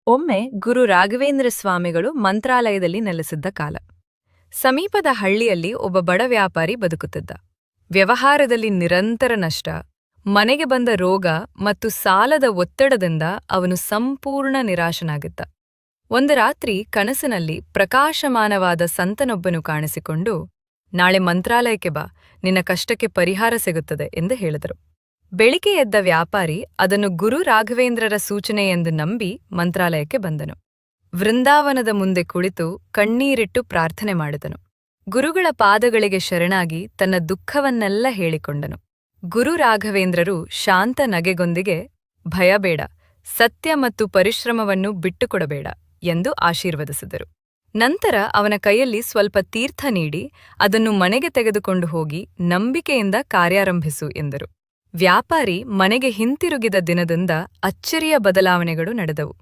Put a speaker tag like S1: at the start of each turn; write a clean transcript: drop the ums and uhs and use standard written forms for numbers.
S1: ಒಮ್ಮೆ ಗುರು ರಾಘವೇಂದ್ರ ಸ್ವಾಮಿಗಳು ಮಂತ್ರಾಲಯದಲ್ಲಿ ನೆಲೆಸಿದ್ದ ಕಾಲ. ಸಮೀಪದ ಹಳ್ಳಿಯಲ್ಲಿ ಒಬ್ಬ ಬಡ ವ್ಯಾಪಾರಿ ಬದುಕುತ್ತಿದ್ದ. ವ್ಯವಹಾರದಲ್ಲಿ ನಿರಂತರ ನಷ್ಟ, ಮನೆಗೆ ಬಂದ ರೋಗ ಮತ್ತು ಸಾಲದ ಒತ್ತಡದಿಂದ ಅವನು ಸಂಪೂರ್ಣ ನಿರಾಶನಾಗಿದ್ದ. ಒಂದು ರಾತ್ರಿ ಕನಸಿನಲ್ಲಿ ಪ್ರಕಾಶಮಾನವಾದ ಸಂತನೊಬ್ಬನು ಕಾಣಿಸಿಕೊಂಡು, ನಾಳೆ ಮಂತ್ರಾಲಯಕ್ಕೆ ಬಾ, ನಿನ್ನ ಕಷ್ಟಕ್ಕೆ ಪರಿಹಾರ ಸಿಗುತ್ತದೆ ಎಂದು ಹೇಳಿದರು. ಬೆಳಿಗ್ಗೆ ಎದ್ದ ವ್ಯಾಪಾರಿ ಅದನ್ನು ಗುರು ರಾಘವೇಂದ್ರರ ಸೂಚನೆ ಎಂದು ನಂಬಿ ಮಂತ್ರಾಲಯಕ್ಕೆ ಬಂದನು. ವೃಂದಾವನದ ಮುಂದೆ ಕುಳಿತು ಕಣ್ಣೀರಿಟ್ಟು ಪ್ರಾರ್ಥನೆ ಮಾಡಿದನು. ಗುರುಗಳ ಪಾದಗಳಿಗೆ ಶರಣಾಗಿ ತನ್ನ ದುಃಖವನ್ನೆಲ್ಲ ಹೇಳಿಕೊಂಡನು. ಗುರು ರಾಘವೇಂದ್ರರು ಶಾಂತ ನಗೆಗೊಂದಿಗೆ, ಭಯಬೇಡ, ಸತ್ಯ ಮತ್ತು ಪರಿಶ್ರಮವನ್ನು ಬಿಟ್ಟುಕೊಡಬೇಡ ಎಂದು ಆಶೀರ್ವದಿಸಿದರು. ನಂತರ ಅವನ ಕೈಯಲ್ಲಿ ಸ್ವಲ್ಪ ತೀರ್ಥ ನೀಡಿ ಅದನ್ನು ಮನೆಗೆ ತೆಗೆದುಕೊಂಡು ಹೋಗಿ ನಂಬಿಕೆಯಿಂದ ಕಾರ್ಯಾರಂಭಿಸು ಎಂದರು. ವ್ಯಾಪಾರಿ ಮನೆಗೆ ಹಿಂತಿರುಗಿದ ದಿನದಿಂದ ಅಚ್ಚರಿಯ ಬದಲಾವಣೆಗಳು ನಡೆದವು.